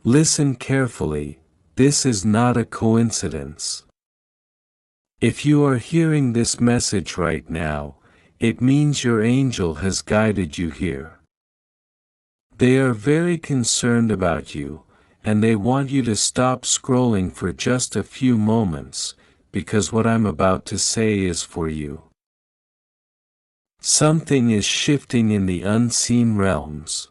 Listen carefully, this is not a coincidence. If you are hearing this message right now, it means your angel has guided you here. They are very concerned about you, and they want you to stop scrolling for just a few moments, because what I'm about to say is for you. Something is shifting in the unseen realms.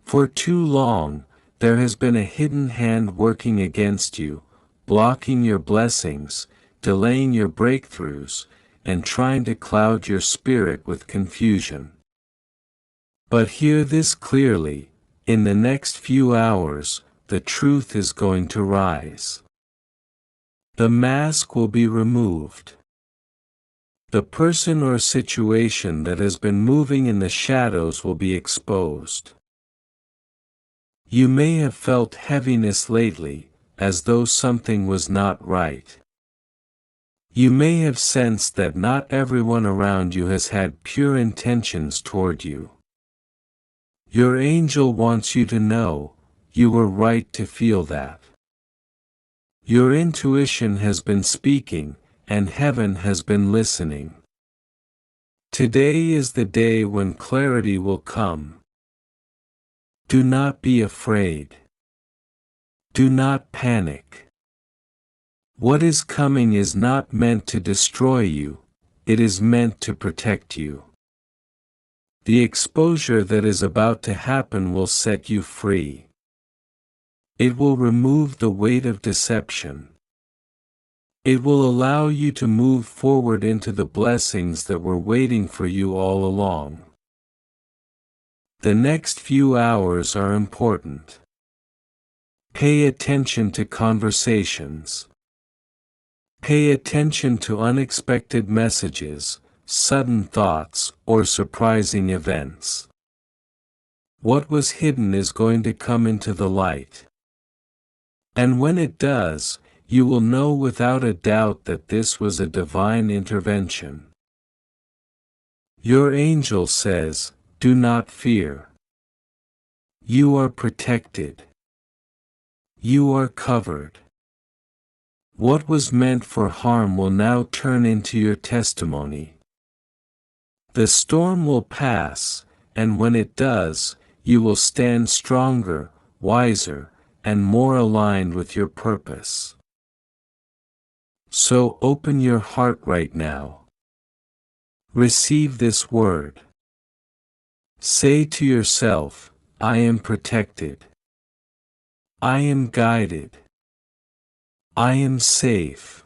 For too long, there has been a hidden hand working against you, blocking your blessings, delaying your breakthroughs, and trying to cloud your spirit with confusion. But hear this clearly, in the next few hours, the truth is going to rise. The mask will be removed. The person or situation that has been moving in the shadows will be exposed. You may have felt heaviness lately, as though something was not right. You may have sensed that not everyone around you has had pure intentions toward you. Your angel wants you to know, you were right to feel that. Your intuition has been speaking, and heaven has been listening. Today is the day when clarity will come. Do not be afraid. Do not panic. What is coming is not meant to destroy you, it is meant to protect you. The exposure that is about to happen will set you free. It will remove the weight of deception. It will allow you to move forward into the blessings that were waiting for you all along. The next few hours are important. Pay attention to conversations. Pay attention to unexpected messages, sudden thoughts, or surprising events. What was hidden is going to come into the light. And when it does, you will know without a doubt that this was a divine intervention. Your angel says, "Do not fear. You are protected. You are covered. What was meant for harm will now turn into your testimony. The storm will pass, and when it does, you will stand stronger, wiser, and more aligned with your purpose." So open your heart right now. Receive this word. Say to yourself, "I am protected. I am guided. I am safe."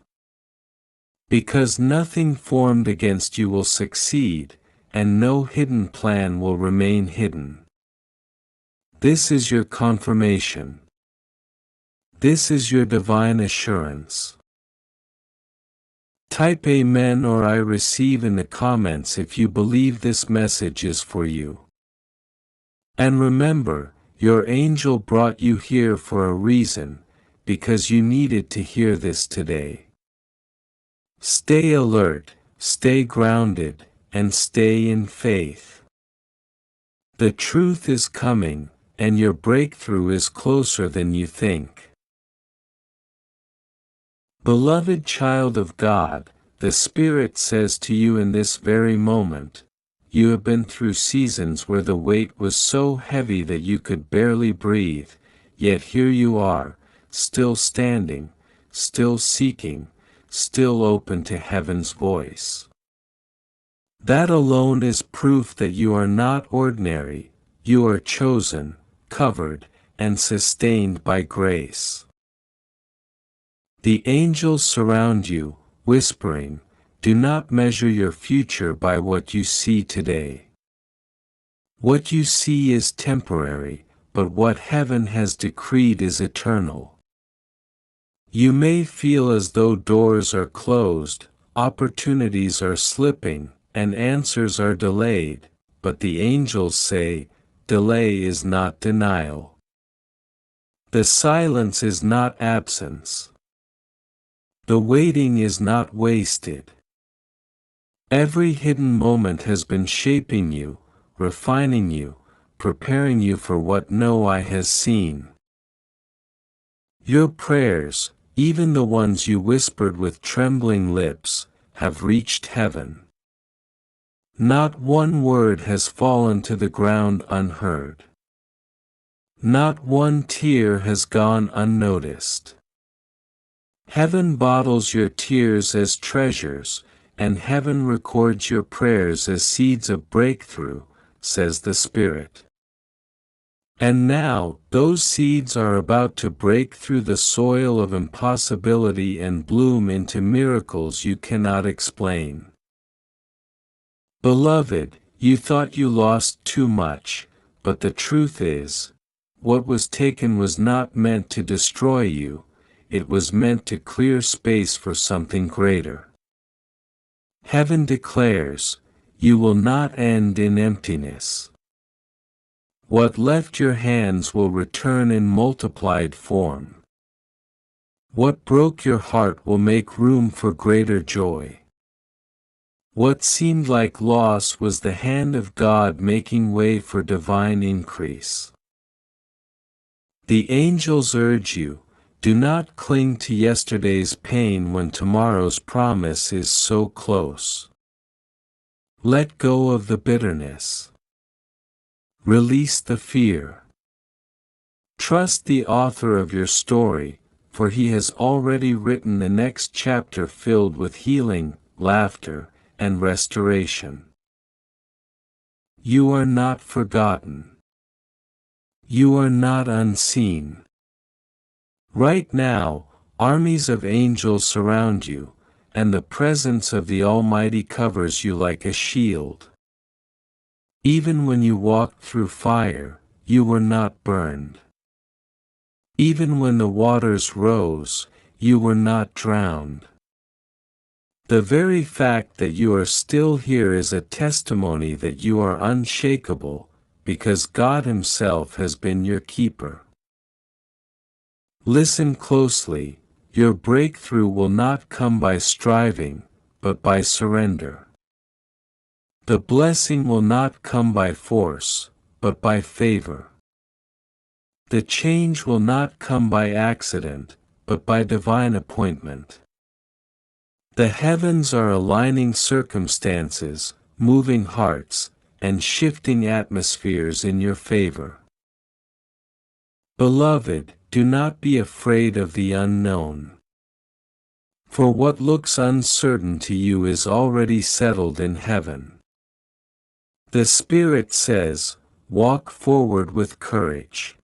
Because nothing formed against you will succeed, and no hidden plan will remain hidden. This is your confirmation. This is your divine assurance. Type Amen or I receive in the comments if you believe this message is for you. And remember, your angel brought you here for a reason, because you needed to hear this today. Stay alert, stay grounded, and stay in faith. The truth is coming, and your breakthrough is closer than you think. Beloved child of God, the Spirit says to you in this very moment, you have been through seasons where the weight was so heavy that you could barely breathe, yet here you are, still standing, still seeking, still open to heaven's voice. That alone is proof that you are not ordinary, you are chosen, covered, and sustained by grace. The angels surround you, whispering, "Do not measure your future by what you see today. What you see is temporary, but what heaven has decreed is eternal." You may feel as though doors are closed, opportunities are slipping, and answers are delayed, but the angels say, delay is not denial. The silence is not absence. The waiting is not wasted. Every hidden moment has been shaping you, refining you, preparing you for what no eye has seen. Your prayers, even the ones you whispered with trembling lips, have reached heaven. Not one word has fallen to the ground unheard. Not one tear has gone unnoticed. Heaven bottles your tears as treasures, and heaven records your prayers as seeds of breakthrough, says the Spirit. And now, those seeds are about to break through the soil of impossibility and bloom into miracles you cannot explain. Beloved, you thought you lost too much, but the truth is, what was taken was not meant to destroy you, it was meant to clear space for something greater. Heaven declares, you will not end in emptiness. What left your hands will return in multiplied form. What broke your heart will make room for greater joy. What seemed like loss was the hand of God making way for divine increase. The angels urge you, do not cling to yesterday's pain when tomorrow's promise is so close. Let go of the bitterness. Release the fear. Trust the author of your story, for he has already written the next chapter filled with healing, laughter, and restoration. You are not forgotten. You are not unseen. Right now, armies of angels surround you, and the presence of the Almighty covers you like a shield. Even when you walked through fire, you were not burned. Even when the waters rose, you were not drowned. The very fact that you are still here is a testimony that you are unshakable, because God Himself has been your keeper. Listen closely, your breakthrough will not come by striving, but by surrender. The blessing will not come by force, but by favor. The change will not come by accident, but by divine appointment. The heavens are aligning circumstances, moving hearts, and shifting atmospheres in your favor. Beloved, do not be afraid of the unknown. For what looks uncertain to you is already settled in heaven. The Spirit says, walk forward with courage.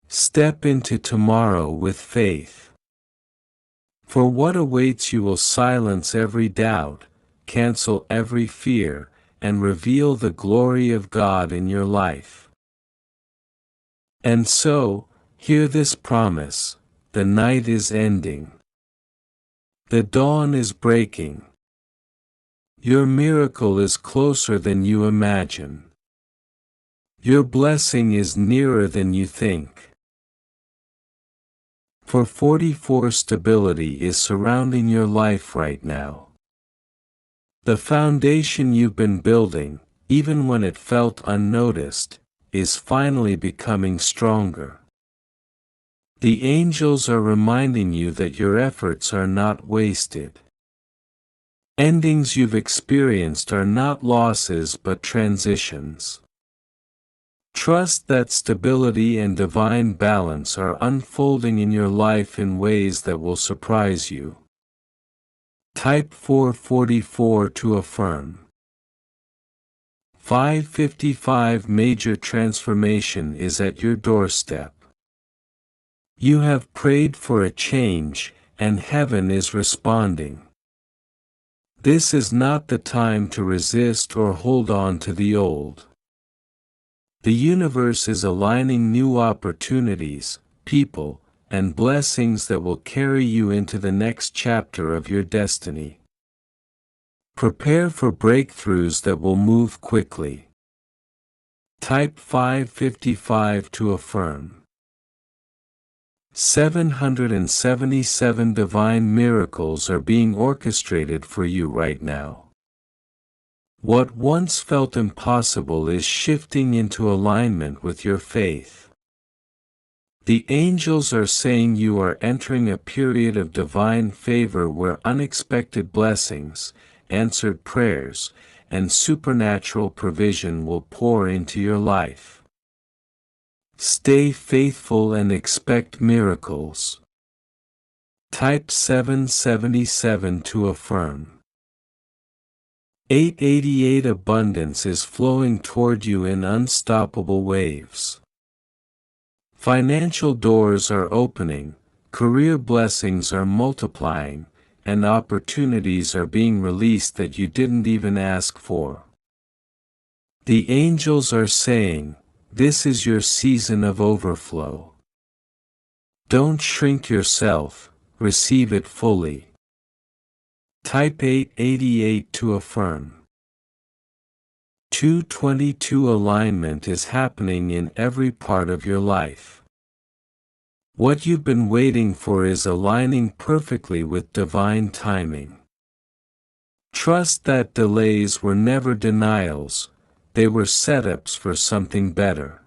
Step into tomorrow with faith. For what awaits you will silence every doubt, cancel every fear, and reveal the glory of God in your life. And so, hear this promise, the night is ending. The dawn is breaking. Your miracle is closer than you imagine. Your blessing is nearer than you think. For 44 stability is surrounding your life right now. The foundation you've been building, even when it felt unnoticed, is finally becoming stronger. The angels are reminding you that your efforts are not wasted. Endings you've experienced are not losses but transitions. Trust that stability and divine balance are unfolding in your life in ways that will surprise you. Type 444 to affirm. 555 Major transformation is at your doorstep. You have prayed for a change, and heaven is responding. This is not the time to resist or hold on to the old. The universe is aligning new opportunities, people, and blessings that will carry you into the next chapter of your destiny. Prepare for breakthroughs that will move quickly. Type 555 to affirm. 777 divine miracles are being orchestrated for you right now. What once felt impossible is shifting into alignment with your faith. The angels are saying you are entering a period of divine favor where unexpected blessings, answered prayers, and supernatural provision will pour into your life. Stay faithful and expect miracles. Type 777 to affirm. 888 Abundance is flowing toward you in unstoppable waves. Financial doors are opening, career blessings are multiplying, and opportunities are being released that you didn't even ask for. The angels are saying, this is your season of overflow. Don't shrink yourself, receive it fully. Type 888 to affirm. 222 Alignment is happening in every part of your life. What you've been waiting for is aligning perfectly with divine timing. Trust that delays were never denials, they were setups for something better.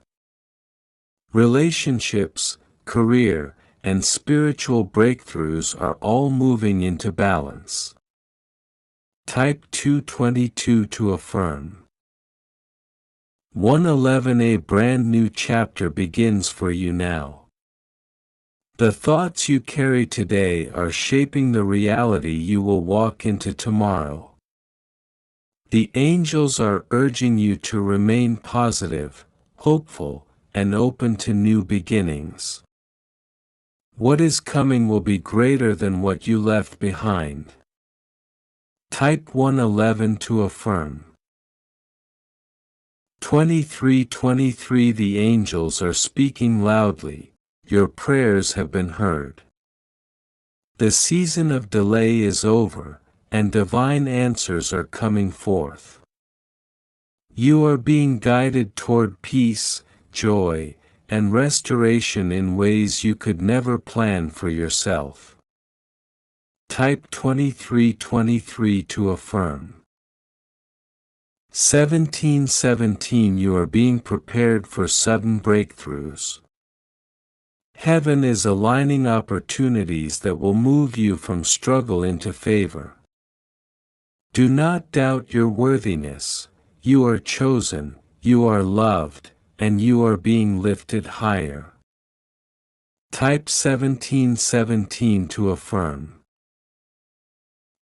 Relationships, career, and spiritual breakthroughs are all moving into balance. Type 222 to affirm. 111 A brand new chapter begins for you now. The thoughts you carry today are shaping the reality you will walk into tomorrow. The angels are urging you to remain positive, hopeful, and open to new beginnings. What is coming will be greater than what you left behind. Type 111 to affirm. 2323 The angels are speaking loudly, your prayers have been heard. The season of delay is over, and divine answers are coming forth. You are being guided toward peace, joy, and restoration in ways you could never plan for yourself. Type 2323 to affirm. 1717 You are being prepared for sudden breakthroughs. Heaven is aligning opportunities that will move you from struggle into favor. Do not doubt your worthiness, you are chosen, you are loved, and you are being lifted higher. Type 1717 to affirm.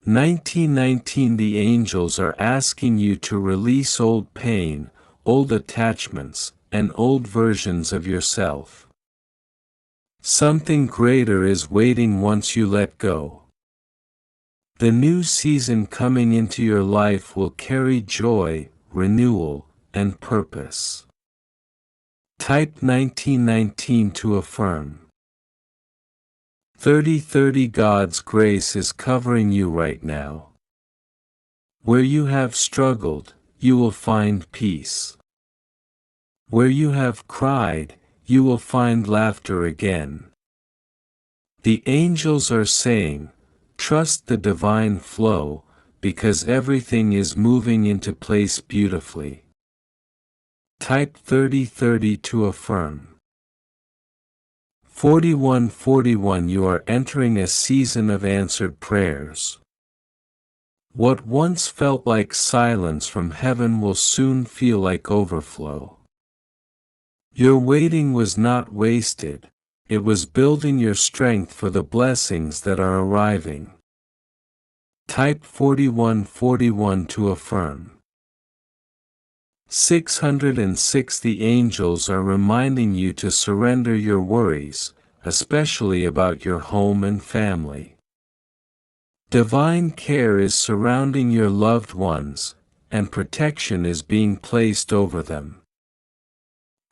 1919 The angels are asking you to release old pain, old attachments, and old versions of yourself. Something greater is waiting once you let go. The new season coming into your life will carry joy, renewal, and purpose. Type 1919 to affirm. 3030 God's grace is covering you right now. Where you have struggled, you will find peace. Where you have cried, you will find laughter again. The angels are saying, trust the divine flow, because everything is moving into place beautifully. Type 3030 to affirm. 4141 You are entering a season of answered prayers. What once felt like silence from heaven will soon feel like overflow. Your waiting was not wasted, it was building your strength for the blessings that are arriving. Type 4141 to affirm. 606 The angels are reminding you to surrender your worries, especially about your home and family. Divine care is surrounding your loved ones, and protection is being placed over them.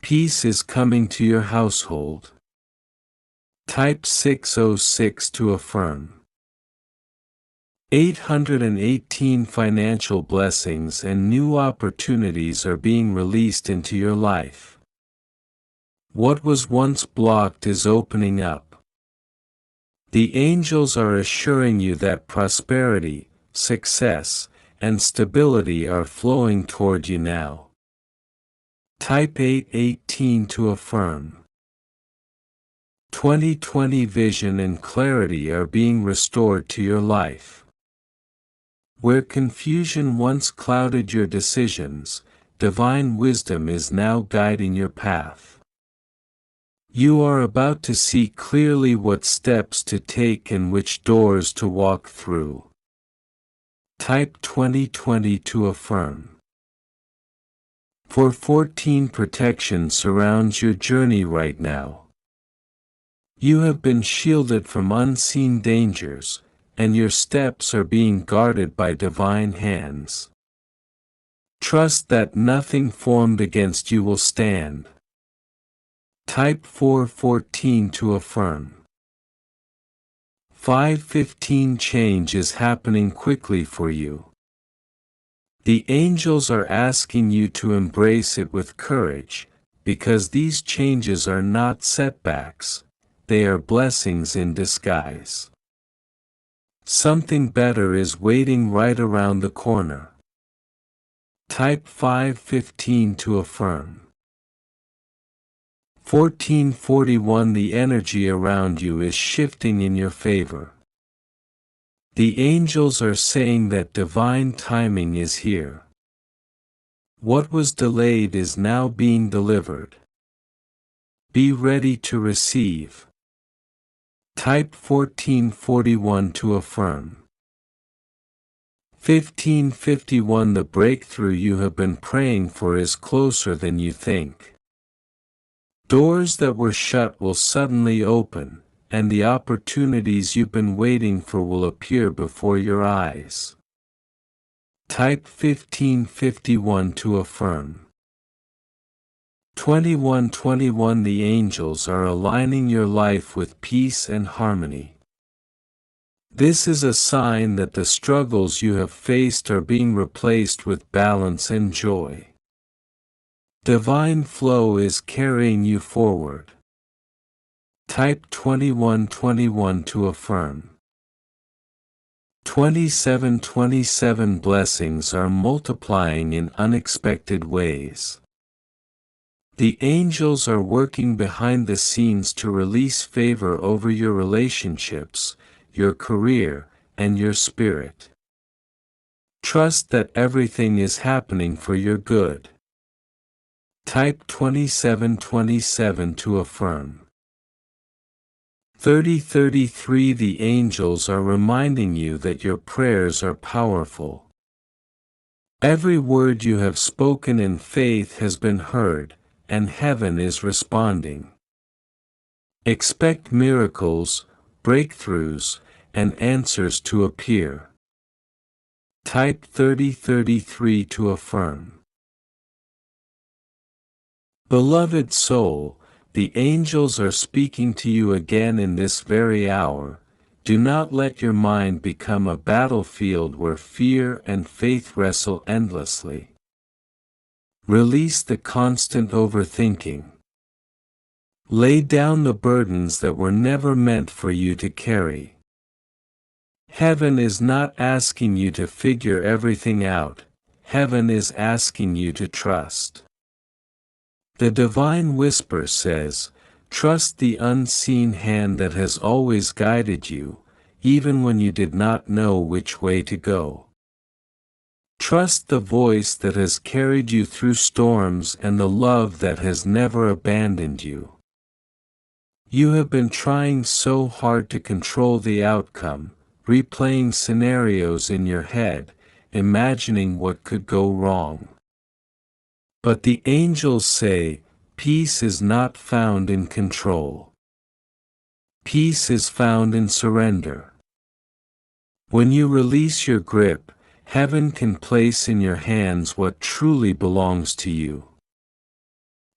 Peace is coming to your household. Type 606 to affirm. 818 Financial blessings and new opportunities are being released into your life. What was once blocked is opening up. The angels are assuring you that prosperity, success, and stability are flowing toward you now. Type 818 to affirm. 2020 vision and clarity are being restored to your life. Where confusion once clouded your decisions, divine wisdom is now guiding your path. You are about to see clearly what steps to take and which doors to walk through. Type 2020 to affirm. For 14 protection surrounds your journey right now. You have been shielded from unseen dangers, and your steps are being guarded by divine hands. Trust that nothing formed against you will stand. Type 414 to affirm. 515 change is happening quickly for you. The angels are asking you to embrace it with courage, because these changes are not setbacks, they are blessings in disguise. Something better is waiting right around the corner. Type 515 to affirm. 1441 The energy around you is shifting in your favor. The angels are saying that divine timing is here. What was delayed is now being delivered. Be ready to receive. Type 1441 to affirm. 1551 The breakthrough you have been praying for is closer than you think. Doors that were shut will suddenly open, and the opportunities you've been waiting for will appear before your eyes. Type 1551 to affirm. 2121 The angels are aligning your life with peace and harmony. This is a sign that the struggles you have faced are being replaced with balance and joy. Divine flow is carrying you forward. Type 2121 to affirm. 2727 Blessings are multiplying in unexpected ways. The angels are working behind the scenes to release favor over your relationships, your career, and your spirit. Trust that everything is happening for your good. Type 2727 to affirm. 3033 The angels are reminding you that your prayers are powerful. Every word you have spoken in faith has been heard, and heaven is responding. Expect miracles, breakthroughs, and answers to appear. Type 3033 to affirm. Beloved soul, the angels are speaking to you again in this very hour. Do not let your mind become a battlefield where fear and faith wrestle endlessly. Release the constant overthinking. Lay down the burdens that were never meant for you to carry. Heaven is not asking you to figure everything out. Heaven is asking you to trust. The divine whisper says, trust the unseen hand that has always guided you, even when you did not know which way to go. Trust the voice that has carried you through storms and the love that has never abandoned you. You have been trying so hard to control the outcome, replaying scenarios in your head, imagining what could go wrong. But the angels say, peace is not found in control. Peace is found in surrender. When you release your grip, heaven can place in your hands what truly belongs to you.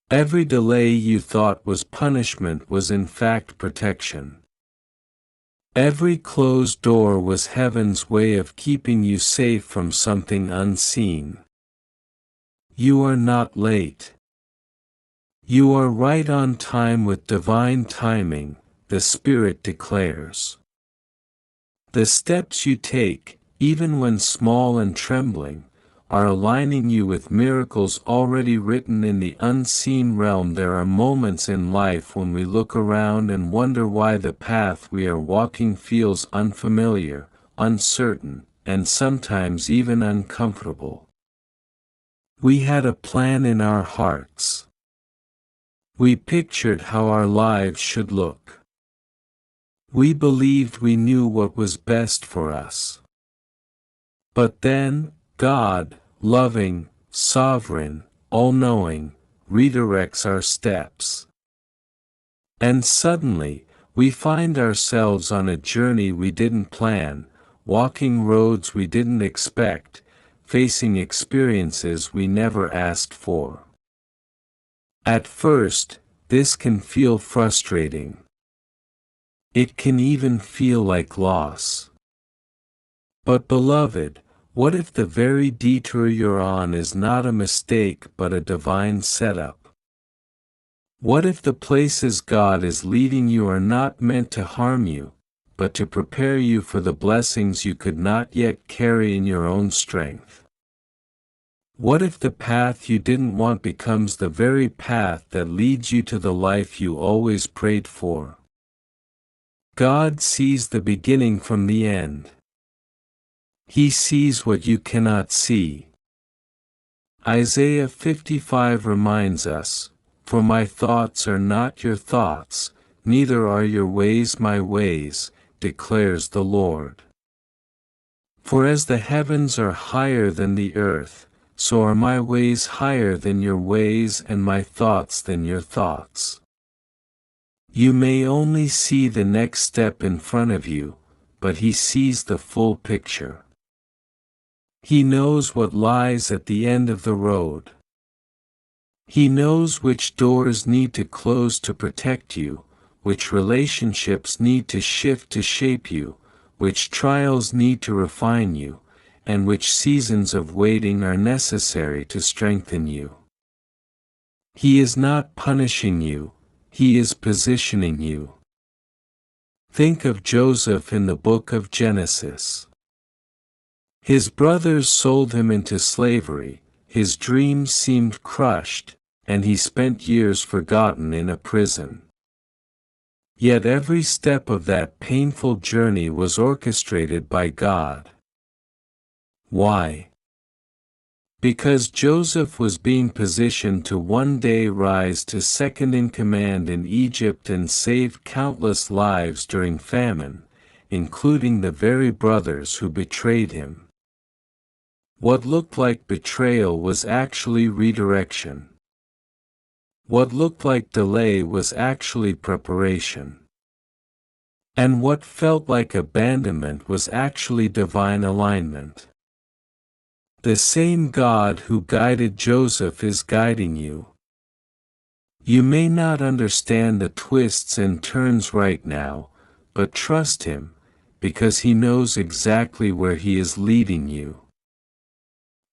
Every delay you thought was punishment was in fact protection. Every closed door was heaven's way of keeping you safe from something unseen. You are not late. You are right on time with divine timing, the Spirit declares. The steps you take, even when small and trembling, are aligning you with miracles already written in the unseen realm. There are moments in life when we look around and wonder why the path we are walking feels unfamiliar, uncertain, and sometimes even uncomfortable. We had a plan in our hearts. We pictured how our lives should look. We believed we knew what was best for us. But then, God, loving, sovereign, all-knowing, redirects our steps. And suddenly, we find ourselves on a journey we didn't plan, walking roads we didn't expect, facing experiences we never asked for. At first, this can feel frustrating. It can even feel like loss. But beloved, what if the very detour you're on is not a mistake but a divine setup? What if the places God is leading you are not meant to harm you, but to prepare you for the blessings you could not yet carry in your own strength? What if the path you didn't want becomes the very path that leads you to the life you always prayed for? God sees the beginning from the end. He sees what you cannot see. Isaiah 55 reminds us, "For my thoughts are not your thoughts, neither are your ways my ways, declares the Lord. For as the heavens are higher than the earth, so are my ways higher than your ways and my thoughts than your thoughts." You may only see the next step in front of you, but He sees the full picture. He knows what lies at the end of the road. He knows which doors need to close to protect you, which relationships need to shift to shape you, which trials need to refine you, and which seasons of waiting are necessary to strengthen you. He is not punishing you, He is positioning you. Think of Joseph in the book of Genesis. His brothers sold him into slavery, his dreams seemed crushed, and he spent years forgotten in a prison. Yet every step of that painful journey was orchestrated by God. Why? Because Joseph was being positioned to one day rise to second in command in Egypt and save countless lives during famine, including the very brothers who betrayed him. What looked like betrayal was actually redirection. What looked like delay was actually preparation. And what felt like abandonment was actually divine alignment. The same God who guided Joseph is guiding you. You may not understand the twists and turns right now, but trust Him, because He knows exactly where He is leading you.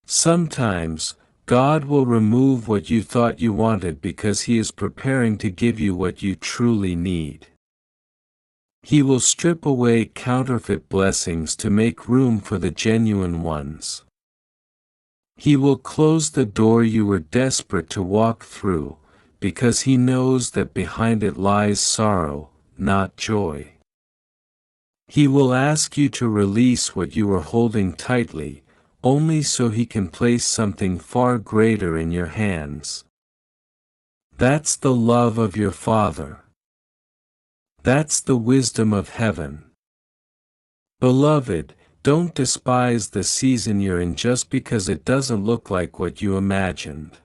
Sometimes, God will remove what you thought you wanted because He is preparing to give you what you truly need. He will strip away counterfeit blessings to make room for the genuine ones. He will close the door you were desperate to walk through, because He knows that behind it lies sorrow, not joy. He will ask you to release what you were holding tightly, only so He can place something far greater in your hands. That's the love of your Father. That's the wisdom of heaven. Beloved, don't despise the season you're in just because it doesn't look like what you imagined.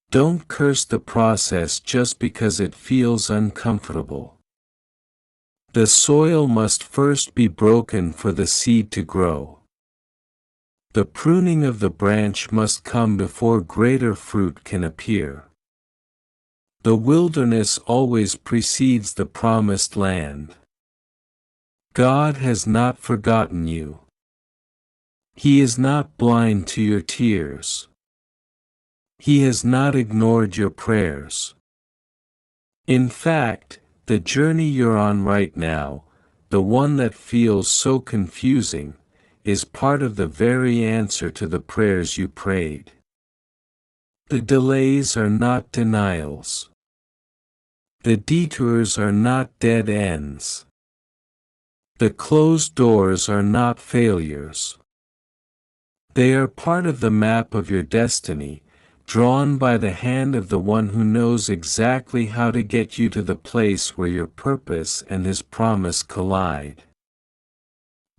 Don't curse the process just because it feels uncomfortable. The soil must first be broken for the seed to grow. The pruning of the branch must come before greater fruit can appear. The wilderness always precedes the promised land. God has not forgotten you. He is not blind to your tears. He has not ignored your prayers. In fact, the journey you're on right now, the one that feels so confusing, is part of the very answer to the prayers you prayed. The delays are not denials. The detours are not dead ends. The closed doors are not failures. They are part of the map of your destiny, drawn by the hand of the one who knows exactly how to get you to the place where your purpose and his promise collide.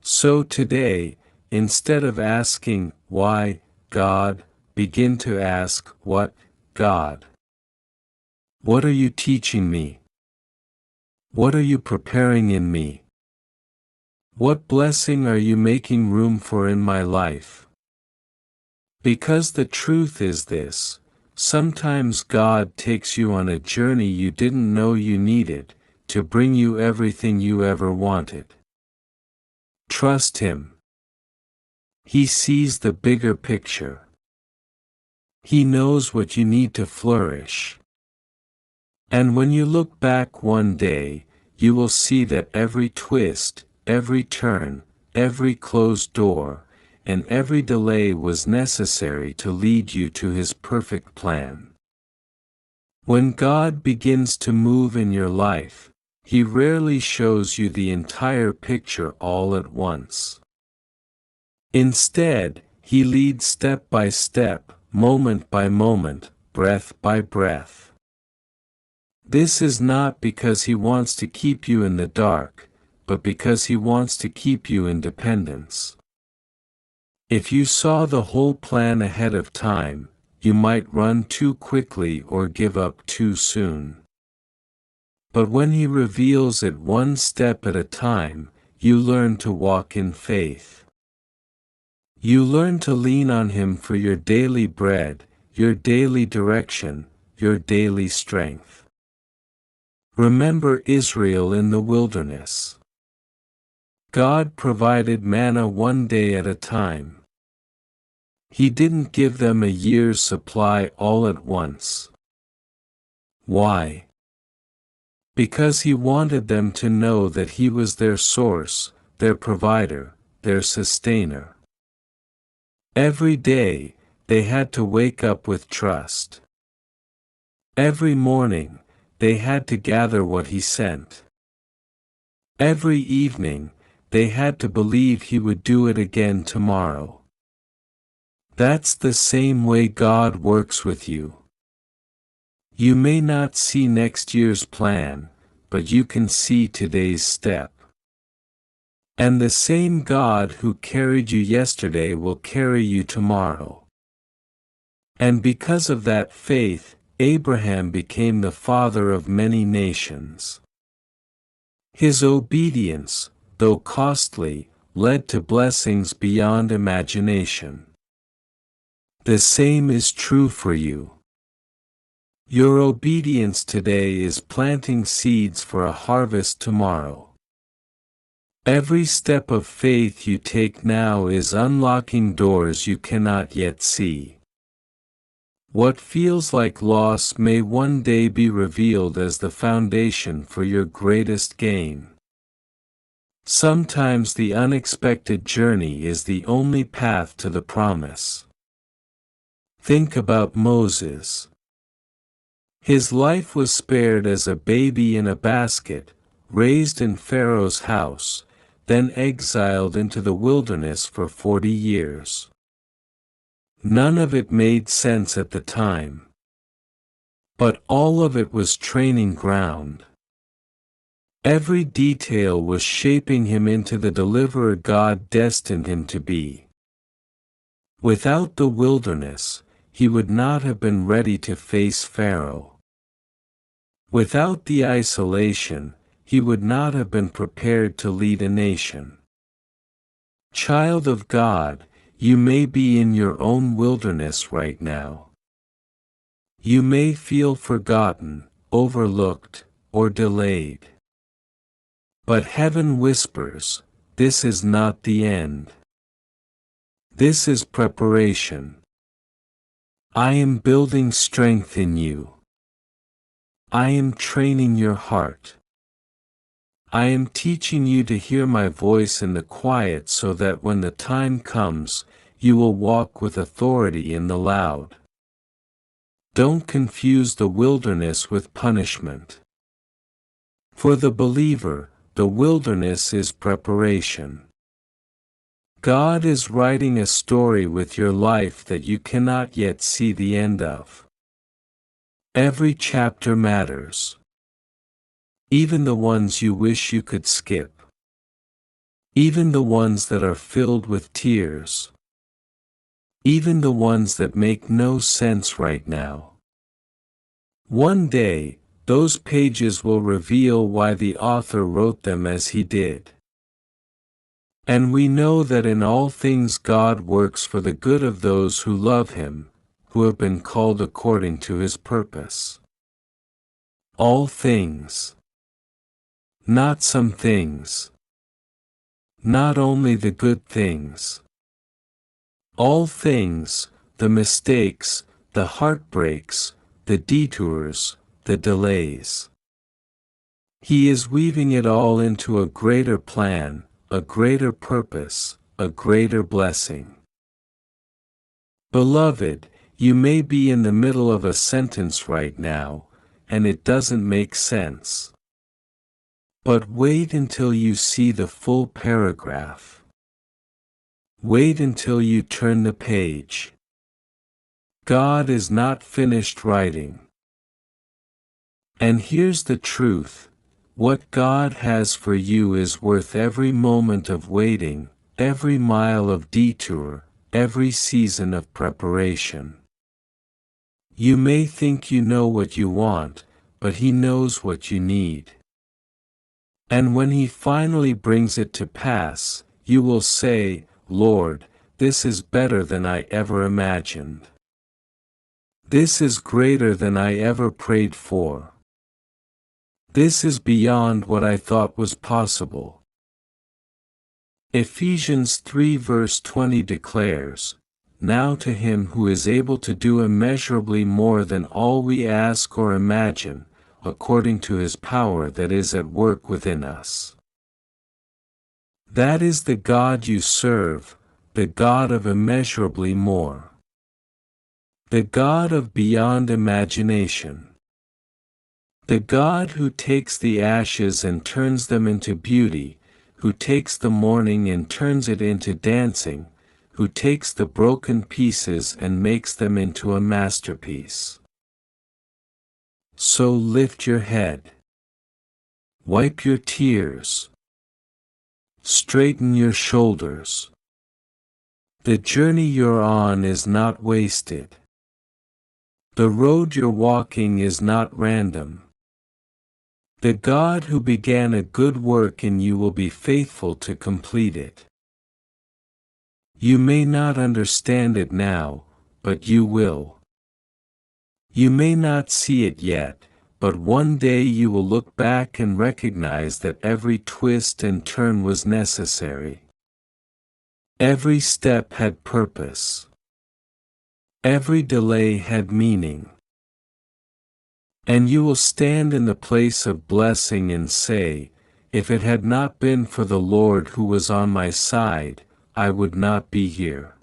So today, instead of asking, "Why, God?" begin to ask, "What, God? What are you teaching me? What are you preparing in me? What blessing are you making room for in my life?" Because the truth is this: sometimes God takes you on a journey you didn't know you needed, to bring you everything you ever wanted. Trust Him. He sees the bigger picture. He knows what you need to flourish. And when you look back one day, you will see that every twist, every turn, every closed door, and every delay was necessary to lead you to His perfect plan. When God begins to move in your life, He rarely shows you the entire picture all at once. Instead, He leads step by step, moment by moment, breath by breath. This is not because He wants to keep you in the dark, but because He wants to keep you in dependence. If you saw the whole plan ahead of time, you might run too quickly or give up too soon. But when He reveals it one step at a time, you learn to walk in faith. You learn to lean on Him for your daily bread, your daily direction, your daily strength. Remember Israel in the wilderness. God provided manna one day at a time. He didn't give them a year's supply all at once. Why? Because He wanted them to know that He was their source, their provider, their sustainer. Every day, they had to wake up with trust. Every morning, they had to gather what He sent. Every evening, they had to believe He would do it again tomorrow. That's the same way God works with you. You may not see next year's plan, but you can see today's step. And the same God who carried you yesterday will carry you tomorrow. And because of that faith, Abraham became the father of many nations. His obedience, though costly, led to blessings beyond imagination. The same is true for you. Your obedience today is planting seeds for a harvest tomorrow. Every step of faith you take now is unlocking doors you cannot yet see. What feels like loss may one day be revealed as the foundation for your greatest gain. Sometimes the unexpected journey is the only path to the promise. Think about Moses. His life was spared as a baby in a basket, raised in Pharaoh's house, then exiled into the wilderness for 40 years. None of it made sense at the time. But all of it was training ground. Every detail was shaping him into the deliverer God destined him to be. Without the wilderness, he would not have been ready to face Pharaoh. Without the isolation, he would not have been prepared to lead a nation. Child of God, you may be in your own wilderness right now. You may feel forgotten, overlooked, or delayed. But heaven whispers, this is not the end. This is preparation. I am building strength in you. I am training your heart. I am teaching you to hear my voice in the quiet so that when the time comes, you will walk with authority in the loud. Don't confuse the wilderness with punishment. For the believer, the wilderness is preparation. God is writing a story with your life that you cannot yet see the end of. Every chapter matters. Even the ones you wish you could skip. Even the ones that are filled with tears. Even the ones that make no sense right now. One day, those pages will reveal why the author wrote them as he did. And we know that in all things God works for the good of those who love Him, who have been called according to His purpose. All things. Not some things. Not only the good things. All things, the mistakes, the heartbreaks, the detours, the delays. He is weaving it all into a greater plan, a greater purpose, a greater blessing. Beloved, you may be in the middle of a sentence right now, and it doesn't make sense. But wait until you see the full paragraph. Wait until you turn the page. God is not finished writing. And here's the truth. What God has for you is worth every moment of waiting, every mile of detour, every season of preparation. You may think you know what you want, but He knows what you need. And when He finally brings it to pass, you will say, Lord, this is better than I ever imagined. This is greater than I ever prayed for. This is beyond what I thought was possible. Ephesians 3 verse 20 declares, Now to Him who is able to do immeasurably more than all we ask or imagine, according to His power that is at work within us. That is the God you serve, the God of immeasurably more. The God of beyond imagination. The God who takes the ashes and turns them into beauty, who takes the mourning and turns it into dancing, who takes the broken pieces and makes them into a masterpiece. So lift your head. Wipe your tears. Straighten your shoulders. The journey you're on is not wasted. The road you're walking is not random. The God who began a good work in you will be faithful to complete it. You may not understand it now, but you will. You may not see it yet, but one day you will look back and recognize that every twist and turn was necessary. Every step had purpose. Every delay had meaning. And you will stand in the place of blessing and say, If it had not been for the Lord who was on my side, I would not be here.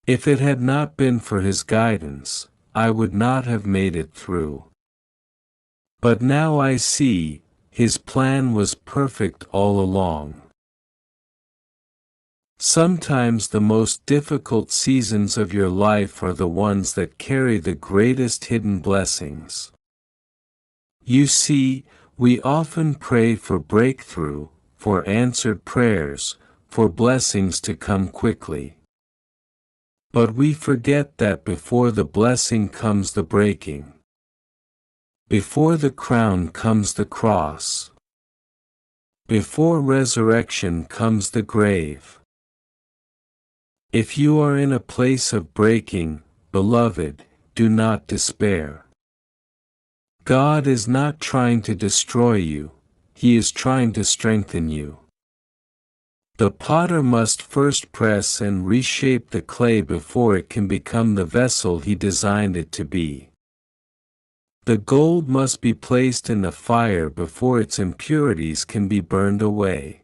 If it had not been for His guidance, I would not have made it through. But now I see, His plan was perfect all along. Sometimes the most difficult seasons of your life are the ones that carry the greatest hidden blessings. You see, we often pray for breakthrough, for answered prayers, for blessings to come quickly. But we forget that before the blessing comes the breaking. Before the crown comes the cross. Before resurrection comes the grave. If you are in a place of breaking, beloved, do not despair. God is not trying to destroy you, He is trying to strengthen you. The potter must first press and reshape the clay before it can become the vessel He designed it to be. The gold must be placed in the fire before its impurities can be burned away.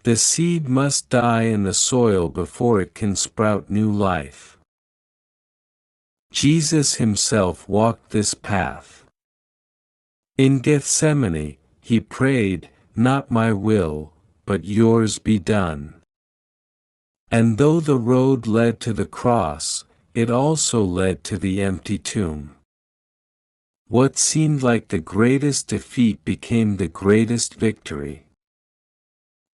The seed must die in the soil before it can sprout new life. Jesus himself walked this path. In Gethsemane, he prayed, "Not my will, but yours be done." And though the road led to the cross, it also led to the empty tomb. What seemed like the greatest defeat became the greatest victory.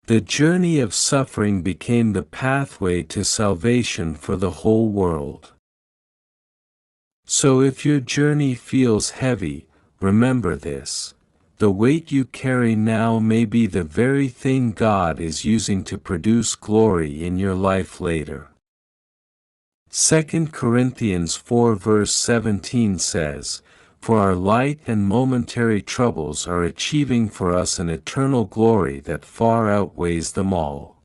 The journey of suffering became the pathway to salvation for the whole world. So if your journey feels heavy, remember this: the weight you carry now may be the very thing God is using to produce glory in your life later. 2 Corinthians 4 verse 17 says, "For our light and momentary troubles are achieving for us an eternal glory that far outweighs them all."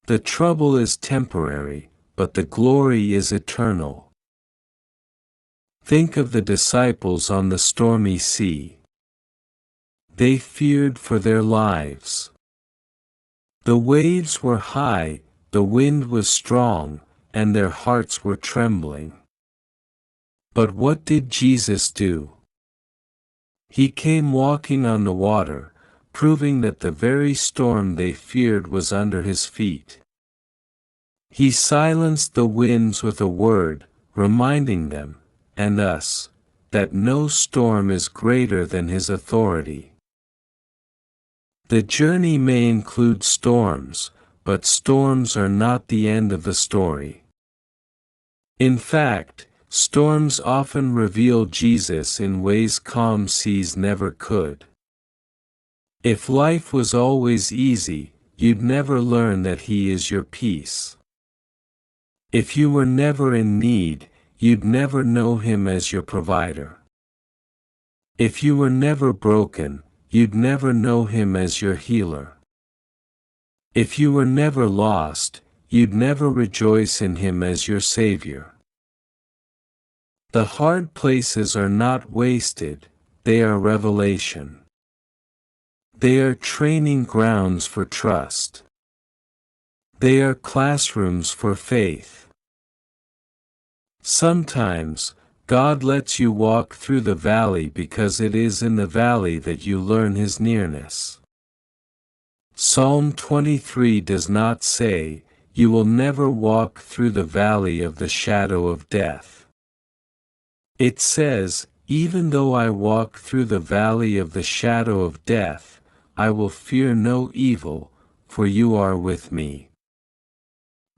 The trouble is temporary, but the glory is eternal. Think of the disciples on the stormy sea. They feared for their lives. The waves were high, the wind was strong, and their hearts were trembling. But what did Jesus do? He came walking on the water, proving that the very storm they feared was under his feet. He silenced the winds with a word, reminding them, and us, that no storm is greater than his authority. The journey may include storms, but storms are not the end of the story. In fact, storms often reveal Jesus in ways calm seas never could. If life was always easy, you'd never learn that He is your peace. If you were never in need, you'd never know Him as your provider. If you were never broken, you'd never know Him as your healer. If you were never lost, you'd never rejoice in Him as your Savior. The hard places are not wasted, they are revelation. They are training grounds for trust. They are classrooms for faith. Sometimes, God lets you walk through the valley because it is in the valley that you learn His nearness. Psalm 23 does not say, "You will never walk through the valley of the shadow of death." It says, "Even though I walk through the valley of the shadow of death, I will fear no evil, for you are with me."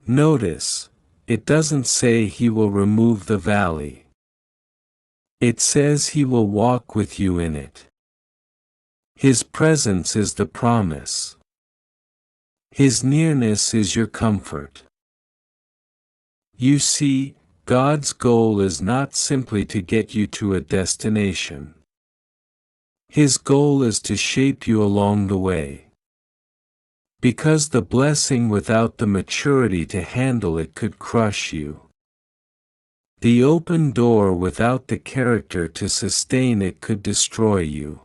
Notice, it doesn't say He will remove the valley. It says He will walk with you in it. His presence is the promise. His nearness is your comfort. You see, God's goal is not simply to get you to a destination. His goal is to shape you along the way. Because the blessing without the maturity to handle it could crush you. The open door without the character to sustain it could destroy you.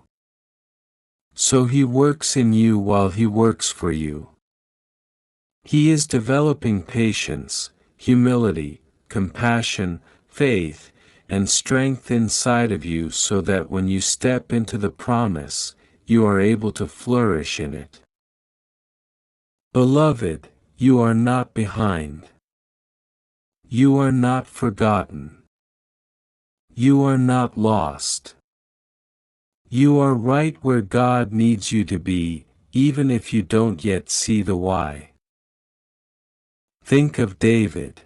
So He works in you while He works for you. He is developing patience, humility, compassion, faith, and strength inside of you so that when you step into the promise, you are able to flourish in it. Beloved, you are not behind. You are not forgotten. You are not lost. You are right where God needs you to be, even if you don't yet see the why. Think of David.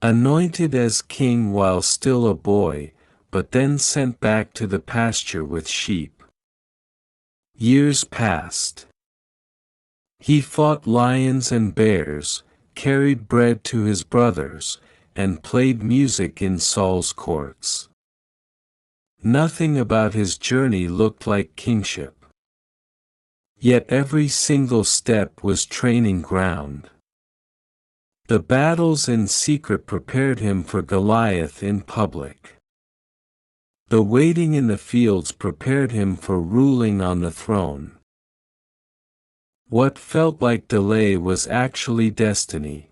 Anointed as king while still a boy, but then sent back to the pasture with sheep. Years passed. He fought lions and bears, carried bread to his brothers, and played music in Saul's courts. Nothing about his journey looked like kingship. Yet every single step was training ground. The battles in secret prepared him for Goliath in public. The waiting in the fields prepared him for ruling on the throne. What felt like delay was actually destiny.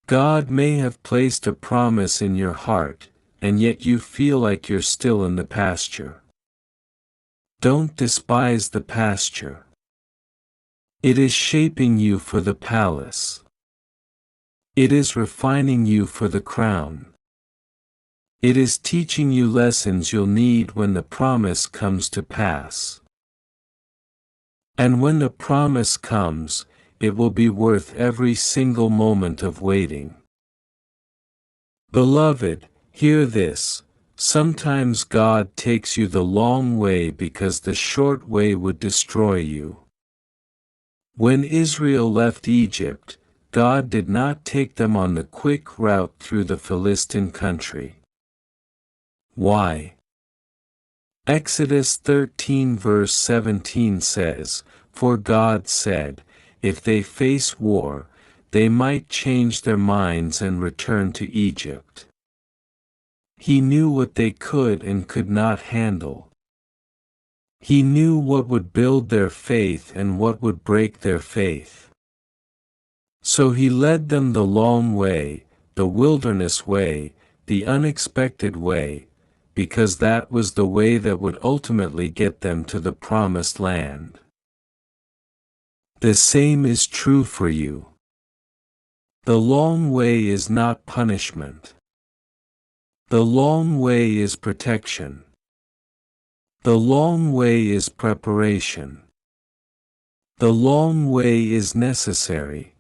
God may have placed a promise in your heart, and yet you feel like you're still in the pasture. Don't despise the pasture. It is shaping you for the palace. It is refining you for the crown. It is teaching you lessons you'll need when the promise comes to pass. And when the promise comes, it will be worth every single moment of waiting. Beloved, hear this. Sometimes God takes you the long way because the short way would destroy you. When Israel left Egypt, God did not take them on the quick route through the Philistine country. Why? Exodus 13 verse 17 says, "For God said, if they face war, they might change their minds and return to Egypt." He knew what they could and could not handle. He knew what would build their faith and what would break their faith. So he led them the long way, the wilderness way, the unexpected way, because that was the way that would ultimately get them to the promised land. The same is true for you. The long way is not punishment. The long way is protection. The long way is preparation. The long way is necessary.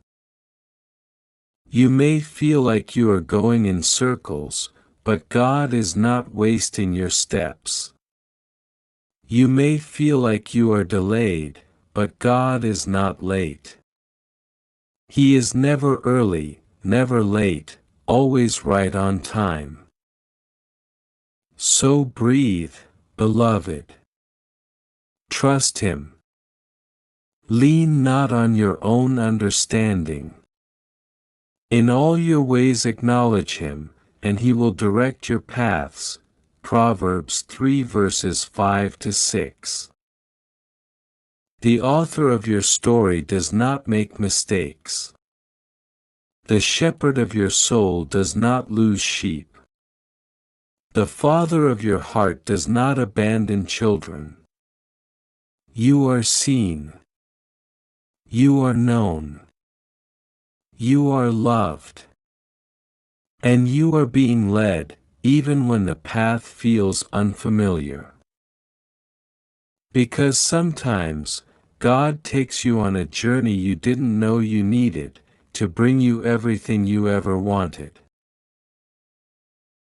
You may feel like you are going in circles, but God is not wasting your steps. You may feel like you are delayed, but God is not late. He is never early, never late, always right on time. So breathe, beloved. Trust Him. Lean not on your own understanding. In all your ways acknowledge Him, and He will direct your paths. Proverbs 3 verses 5 to 6. The author of your story does not make mistakes. The shepherd of your soul does not lose sheep. The Father of your heart does not abandon children. You are seen. You are known. You are loved. And you are being led, even when the path feels unfamiliar. Because sometimes, God takes you on a journey you didn't know you needed, to bring you everything you ever wanted.